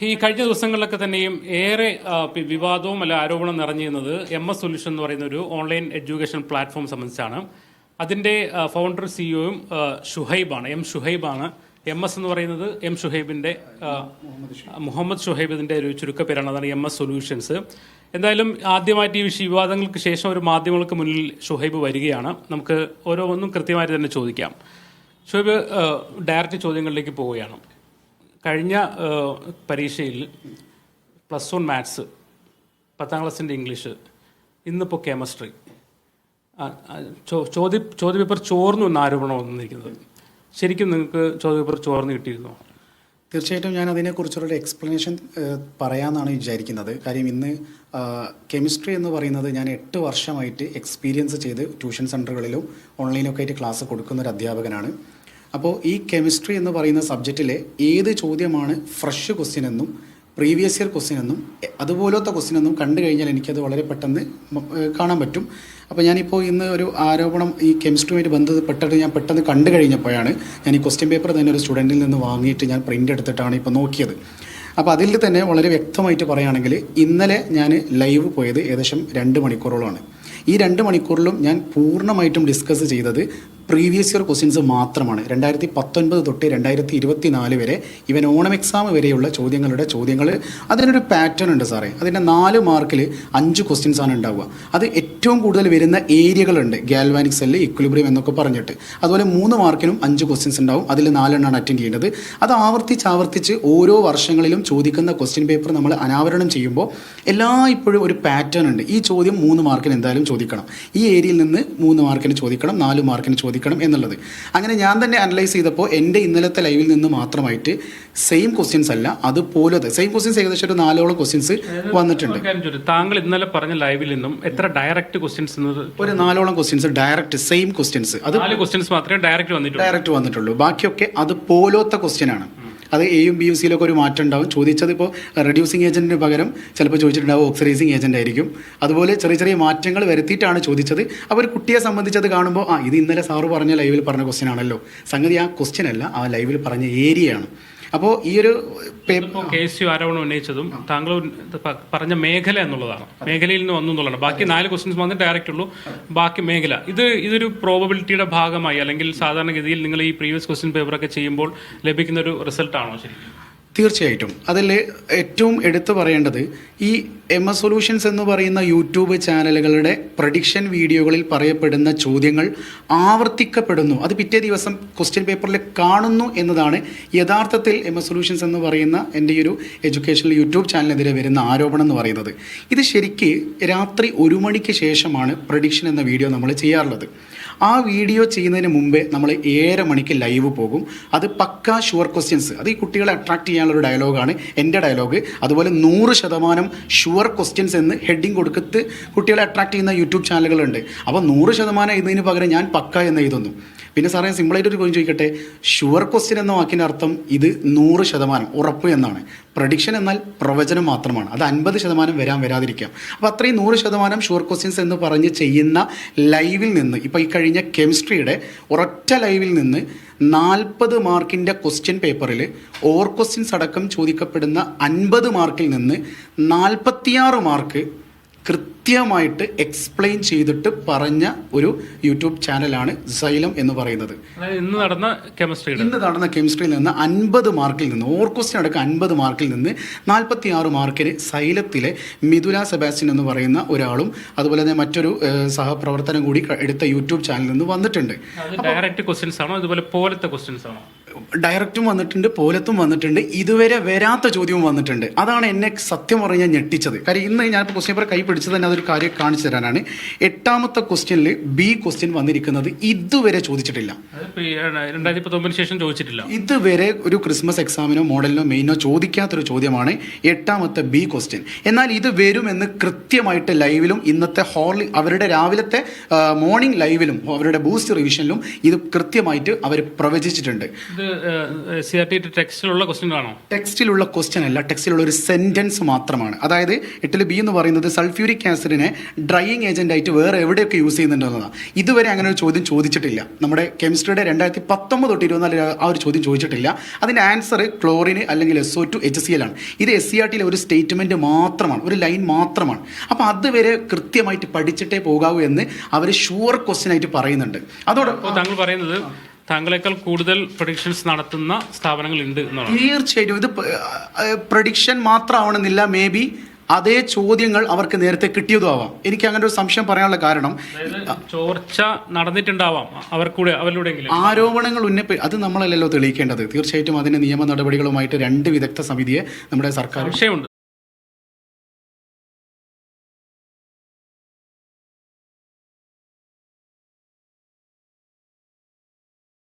ഈ കഴിഞ്ഞ ദിവസങ്ങളിലൊക്കെ തന്നെയും ഏറെ വിവാദവും അല്ല ആരോപണം നിറഞ്ഞിരുന്നത് MS സൊല്യൂഷൻ എന്ന് പറയുന്ന ഒരു ഓൺലൈൻ എഡ്യൂക്കേഷൻ പ്ലാറ്റ്ഫോം സംബന്ധിച്ചാണ്. അതിൻ്റെ ഫൗണ്ടർ സിഇഒയും ഷുഹൈബാണ്, ഷുഹൈബാണ്. MS എന്ന് പറയുന്നത് ഷുഹൈബിൻ്റെ മുഹമ്മദ് ഷുഹൈബ് ഇതിൻ്റെ ഒരു ചുരുക്കപ്പേരാണ്. അതാണ് MS സൊല്യൂഷൻസ്. എന്തായാലും ആദ്യമായിട്ട് ഈ വിവാദങ്ങൾക്ക് ശേഷം ഒരു മാധ്യമങ്ങൾക്ക് മുന്നിൽ ഷുഹൈബ് വരികയാണ്. നമുക്ക് ഓരോന്നും കൃത്യമായിട്ട് തന്നെ ചോദിക്കാം. ഷുഹൈബ്, ഡയറക്റ്റ് ചോദ്യങ്ങളിലേക്ക് പോവുകയാണ്. കഴിഞ്ഞ പരീക്ഷയിൽ +1 മാത്സ്, 10ാം ക്ലാസ്സിൻ്റെ ഇംഗ്ലീഷ്, ഇന്നിപ്പോൾ കെമിസ്ട്രി, ചോദ്യപേപ്പർ ചോർന്നു എന്ന ആരോപണം വന്നിരിക്കുന്നത്. ശരിക്കും നിങ്ങൾക്ക് ചോദ്യപേപ്പർ ചോർന്ന് കിട്ടിയിരുന്നോ? തീർച്ചയായിട്ടും ഞാൻ അതിനെക്കുറിച്ചുള്ളൊരു എക്സ്പ്ലനേഷൻ പറയാമെന്നാണ് വിചാരിക്കുന്നത്. കാര്യം ഇന്ന് കെമിസ്ട്രി എന്ന് പറയുന്നത് ഞാൻ 8 വർഷമായിട്ട് എക്സ്പീരിയൻസ് ചെയ്ത് ട്യൂഷൻ സെൻ്ററുകളിലും ഓൺലൈനൊക്കെ ആയിട്ട് ക്ലാസ് കൊടുക്കുന്ന ഒരു അധ്യാപകനാണ്. അപ്പോൾ ഈ കെമിസ്ട്രി എന്ന് പറയുന്ന സബ്ജക്റ്റിലെ ഏത് ചോദ്യമാണ് ഫ്രഷ് ക്വസ്റ്റ്യൻ എന്നും പ്രീവിയസ് ഇയർ ക്വസ്റ്റ്യൻ എന്നും അതുപോലത്തെ ക്വസ്റ്റ്യൻ എന്നും കണ്ടു കഴിഞ്ഞാൽ എനിക്കത് വളരെ പെട്ടെന്ന് കാണാൻ പറ്റും. അപ്പോൾ ഞാനിപ്പോൾ ഇന്ന് ഒരു ആരോപണം ഈ കെമിസ്ട്രിയുമായിട്ട് ബന്ധപ്പെട്ടിട്ട് ഞാൻ പെട്ടെന്ന് കണ്ടു കഴിഞ്ഞപ്പോഴാണ് ഞാൻ ഈ ക്വസ്റ്റ്യൻ പേപ്പർ തന്നെ ഒരു സ്റ്റുഡൻറ്റിൽ നിന്ന് വാങ്ങിയിട്ട് ഞാൻ പ്രിൻ്റ് എടുത്തിട്ടാണ് ഇപ്പോൾ നോക്കിയത്. അപ്പോൾ അതിൽ തന്നെ വളരെ വ്യക്തമായിട്ട് പറയുകയാണെങ്കിൽ ഇന്നലെ ഞാൻ ലൈവ് പോയത് ഏകദേശം 2 മണിക്കൂറോളമാണ്. ഈ 2 മണിക്കൂറിലും ഞാൻ പൂർണ്ണമായിട്ടും ഡിസ്കസ് ചെയ്തത് പ്രീവിയസ് ഇയർ ക്വസ്റ്റ്യൻസ് മാത്രമാണ്. 2019 തൊട്ട് 2024 വരെ ഇവൻ ഓണം എക്സാം വരെയുള്ള ചോദ്യങ്ങൾ അതിനൊരു പാറ്റേൺ ഉണ്ട് സാറേ. അതിൻ്റെ 4 മാർക്കിൽ 5 ക്വസ്റ്റ്യൻസ് ആണ് ഉണ്ടാവുക. അത് ഏറ്റവും കൂടുതൽ വരുന്ന ഏരിയകളുണ്ട്, ഗാൽവാനിക് സെല്ല്, ഇക്വിലിബ്രിയം എന്നൊക്കെ പറഞ്ഞിട്ട്. അതുപോലെ 3 മാർക്കിനും 5 ക്വസ്റ്റ്യൻസ് ഉണ്ടാവും. അതിൽ 4 എണ്ണമാണ് അറ്റൻഡ് ചെയ്യേണ്ടത്. അത് ആവർത്തിച്ച് ഓരോ വർഷങ്ങളിലും ചോദിക്കുന്ന ക്വസ്റ്റ്യൻ പേപ്പർ നമ്മൾ അനാവരണം ചെയ്യുമ്പോൾ ഇപ്പോഴും ഒരു പാറ്റേൺ ഉണ്ട്. ഈ ചോദ്യം 3 മാർക്കിന് എന്തായാലും ചോദിക്കണം, ഈ ഏരിയയിൽ നിന്ന് 3 മാർക്കിന് ചോദിക്കണം, 4 മാർക്കിന് ചോദിക്കണം എന്നുള്ളത്. അങ്ങനെ ഞാൻ തന്നെ അനലൈസ് ചെയ്തപ്പോൾ എൻ്റെ ഇന്നലത്തെ ലൈവിൽ നിന്ന് മാത്രമായിട്ട് സെയിം ക്വസ്റ്റ്യൻസ് അല്ല, അതുപോലത്തെ സെയിം ക്വസ്റ്റ്യൻസ് ഏകദേശം ഒരു 4ഓളം ക്വസ്റ്റ്യൻസ് വന്നിട്ടുണ്ട്. താങ്കൾ ഇന്നലെ പറഞ്ഞ ലൈവിൽ നിന്നും എത്ര ഡയറക്റ്റ് ക്വസ്റ്റ്യൻസ്? ഒരു 4ഓളം ക്വസ്റ്റ്യൻസ് ഡയറക്റ്റ് സെയിം ക്വസ്റ്റ്യൻസ്. അത് 4 ക്വസ്റ്റ്യൻസ് മാത്രമേ ഡയറക്റ്റ് വന്നിട്ടുള്ളൂ. ബാക്കിയൊക്കെ അതുപോലത്തെ ക്വസ്റ്റ്യൻ ആണ്. അത് എയും ബിയും സിയിലൊക്കെ ഒരു മാറ്റം ഉണ്ടാവും. ചോദിച്ചത് ഇപ്പോൾ റെഡ്യൂസിങ് ഏജൻറ്റിന് പകരം ചിലപ്പോൾ ചോദിച്ചിട്ടുണ്ടാവും ഓക്സിഡൈസിങ് ഏജൻ്റ് ആയിരിക്കും. അതുപോലെ ചെറിയ മാറ്റങ്ങൾ വരുത്തിയിട്ടാണ് ചോദിച്ചത്. അപ്പോൾ കുട്ടിയെ സംബന്ധിച്ചത് കാണുമ്പോൾ ഇത് ഇന്നലെ സാറ് പറഞ്ഞ ലൈവിൽ പറഞ്ഞ ക്വസ്റ്റ്യൻ ആണല്ലോ. സംഗതി ആ ക്വസ്റ്റ്യൻ അല്ല, ആ ലൈവിൽ പറഞ്ഞ ഏരിയയാണ്. അപ്പോൾ ഈ ഒരു കേസ് ആരോപണം ഉന്നയിച്ചതും താങ്കൾ പറഞ്ഞ മേഖല എന്നുള്ളതാണ്, മേഖലയിൽ നിന്ന് വന്നു എന്നുള്ളതാണ്. ബാക്കി 4 ക്വസ്റ്റ്യൻസ് വന്ന് ഡയറക്റ്റ് ഉള്ളൂ, ബാക്കി മേഖല. ഇതൊരു പ്രോബബിലിറ്റിയുടെ ഭാഗമായി അല്ലെങ്കിൽ സാധാരണഗതിയിൽ നിങ്ങൾ ഈ പ്രീവിയസ് ക്വസ്റ്റ്യൻ പേപ്പറൊക്കെ ചെയ്യുമ്പോൾ ലഭിക്കുന്ന ഒരു റിസൾട്ടാണോ ശരിക്കും? തീർച്ചയായിട്ടും. അതിൽ ഏറ്റവും എടുത്തു പറയേണ്ടത് ഈ MS സൊല്യൂഷൻസ് എന്ന് പറയുന്ന യൂട്യൂബ് ചാനലുകളുടെ പ്രഡിക്ഷൻ വീഡിയോകളിൽ പറയപ്പെടുന്ന ചോദ്യങ്ങൾ ആവർത്തിക്കപ്പെടുന്നു. അത് പിറ്റേ ദിവസം ക്വസ്റ്റ്യൻ പേപ്പറിൽ കാണുന്നു എന്നതാണ് യഥാർത്ഥത്തിൽ MS സൊല്യൂഷൻസ് എന്ന് പറയുന്ന എൻ്റെ ഈ ഒരു എഡ്യൂക്കേഷണൽ യൂട്യൂബ് ചാനലിനെതിരെ വരുന്ന ആരോപണം എന്ന് പറയുന്നത്. ഇത് ശരിക്ക് രാത്രി 1 മണിക്ക് ശേഷമാണ് പ്രഡിക്ഷൻ എന്ന വീഡിയോ നമ്മൾ ചെയ്യാറുള്ളത്. ആ വീഡിയോ ചെയ്യുന്നതിന് മുമ്പേ നമ്മൾ 7:30 മണിക്ക് ലൈവ് പോകും. അത് പക്കാ ഷുവർ ക്വസ്റ്റ്യൻസ്, അത് ഈ കുട്ടികളെ അട്രാക്ട് ചെയ്യാനുള്ളൊരു ഡയലോഗാണ് എൻ്റെ ഡയലോഗ്. അതുപോലെ 100% ഷുവർ ക്വസ്റ്റ്യൻസ് എന്ന് ഹെഡിങ് കൊടുത്ത് കുട്ടികളെ അട്രാക്ട് ചെയ്യുന്ന യൂട്യൂബ് ചാനലുകളുണ്ട്. അപ്പോൾ 100% എഴുതുന്നതിന് പകരം ഞാൻ പക്ക എന്ന് എഴുതുന്നു. പിന്നെ സാറേ സിമ്പിളായിട്ടൊരു കാര്യം ചോദിക്കട്ടെ, ഷുവർ ക്വസ്റ്റ്യൻ എന്ന വാക്കിൻ്റെ അർത്ഥം ഇത് 100% ഉറപ്പ് എന്നാണ്. പ്രഡിക്ഷൻ എന്നാൽ പ്രവചനം മാത്രമാണ്. അത് 50% വരാതിരിക്കാം. അപ്പോൾ അത്രയും 100% ഷുവർ ക്വസ്റ്റ്യൻസ് എന്ന് പറഞ്ഞ് ചെയ്യുന്ന ലൈവിൽ നിന്ന് ഇപ്പോൾ ഈ കഴിഞ്ഞ കെമിസ്ട്രിയുടെ ഒരൊറ്റ ലൈവിൽ നിന്ന് 40 മാർക്കിൻ്റെ ക്വസ്റ്റ്യൻ പേപ്പറിൽ ഓവർ ക്വസ്റ്റ്യൻസ് അടക്കം ചോദിക്കപ്പെടുന്ന 50 മാർക്കിൽ നിന്ന് 46 മാർക്ക് കൃത്യമായിട്ട് എക്സ്പ്ലെയിൻ ചെയ്തിട്ട് പറഞ്ഞ ഒരു യൂട്യൂബ് ചാനലാണ് സൈലം എന്ന് പറയുന്നത്. ഇന്ന് നടന്ന കെമിസ്ട്രിയിൽ നിന്ന് 50 മാർക്കിൽ നിന്ന് ഓവർ ക്വസ്റ്റ്യൻ അടക്കം 50 മാർക്കിൽ നിന്ന് 46 മാർക്കിന് സൈലത്തിലെ മിഥുല സെബാസ്റ്റ്യൻ എന്ന് പറയുന്ന ഒരാളും അതുപോലെ തന്നെ മറ്റൊരു സഹപ്രവർത്തനം കൂടി എടുത്ത യൂട്യൂബ് ചാനലിൽ നിന്ന് വന്നിട്ടുണ്ട്. ഡയറക്റ്റ് ക്വസ്റ്റ്യൻസ് ആണോ ഇതുപോലെ പോലത്തെ ക്വസ്റ്റ്യൻസ് ആണോ? ഡയറക്റ്റും വന്നിട്ടുണ്ട്, പോലത്തും വന്നിട്ടുണ്ട്, ഇതുവരെ വരാത്ത ചോദ്യവും വന്നിട്ടുണ്ട്. അതാണ് എന്നെ സത്യം പറഞ്ഞാൽ ഞെട്ടിച്ചത്. കാര്യം ഇന്ന് ഞാനിപ്പോൾ ക്വസ്റ്റ്യൻ പേപ്പർ കൈ പിടിച്ചത് തന്നെ അതൊരു കാര്യം കാണിച്ചു തരാനാണ്. 8ാമത്തെ ക്വസ്റ്റ്യനിൽ B ക്വസ്റ്റ്യൻ വന്നിരിക്കുന്നത് ഇതുവരെ ചോദിച്ചിട്ടില്ല. 2019 ശേഷം ചോദിച്ചിട്ടില്ല. ഇതുവരെ ഒരു ക്രിസ്മസ് എക്സാമിനോ മോഡലിനോ മെയിനോ ചോദിക്കാത്തൊരു ചോദ്യമാണ് 8ാമത്തെ B ക്വസ്റ്റ്യൻ. എന്നാൽ ഇത് വരുമെന്ന് കൃത്യമായിട്ട് ലൈവിലും ഇന്നത്തെ അവരുടെ രാവിലത്തെ മോർണിംഗ് ലൈവിലും അവരുടെ ബൂസ്റ്റ് റിവിഷനിലും ഇത് കൃത്യമായിട്ട് അവർ പ്രവചിച്ചിട്ടുണ്ട്. ടെക്സ്റ്റിലുള്ള ക്വസ്റ്റ്യൻ ആണോ? ടെക്സ്റ്റിലുള്ള ക്വസ്റ്റ്യൻ അല്ല, ടെക്സ്റ്റിലുള്ള ഒരു സെന്റൻസ് മാത്രമാണ്. അതായത് 8ൽ B എന്ന് പറയുന്നത് സൾഫ്യൂരിക് ആസിഡ് ആസിഡിനെ ഡ്രൈയിങ് ഏജന്റ് ആയിട്ട് വേറെ എവിടെയൊക്കെ യൂസ് ചെയ്യുന്നുണ്ടെന്നതാണ്. ഇതുവരെ അങ്ങനെ ഒരു ചോദ്യം ചോദിച്ചിട്ടില്ല. നമ്മുടെ കെമിസ്ട്രിയുടെ 2019 തൊട്ട് 24 ആ ഒരു ചോദ്യം ചോദിച്ചിട്ടില്ല. അതിൻ്റെ ആൻസർ ക്ലോറിൻ അല്ലെങ്കിൽ SO2 HCl ആണ്. ഇത് SCRT ഒരു സ്റ്റേറ്റ്മെന്റ് മാത്രമാണ്, ഒരു ലൈൻ മാത്രമാണ്. അപ്പോൾ അതുവരെ കൃത്യമായിട്ട് പഠിച്ചിട്ടേ പോകാവൂ എന്ന് അവർ ഷുവർ ക്വസ്റ്റ്യൻ ആയിട്ട് പറയുന്നുണ്ട്. അതോടൊപ്പം താങ്കൾ പറയുന്നത് താങ്കളെക്കാൾ കൂടുതൽ പ്രൊഡിക്ഷൻസ് നടത്തുന്ന സ്ഥാപനങ്ങൾ ഉണ്ട് എന്നുള്ളത്. തീർച്ചയായിട്ടും ഇത് പ്രഡിക്ഷൻ മാത്രമാവണമെന്നില്ല. മേ ബി അതേ ചോദ്യങ്ങൾ അവർക്ക് നേരത്തെ കിട്ടിയതും ആവാം. എനിക്ക് അങ്ങനെ ഒരു സംശയം പറയാനുള്ള കാരണം ചോർച്ച നടന്നിട്ടുണ്ടാവാം അവരിലൂടെ ആരോപണങ്ങൾ അത് നമ്മളല്ലല്ലോ തെളിയിക്കേണ്ടത്. തീർച്ചയായിട്ടും അതിന് നിയമ നടപടികളുമായിട്ട് 2 വിദഗ്ധ സമിതിയെ നമ്മുടെ സർക്കാർ വിഷയമുണ്ട്.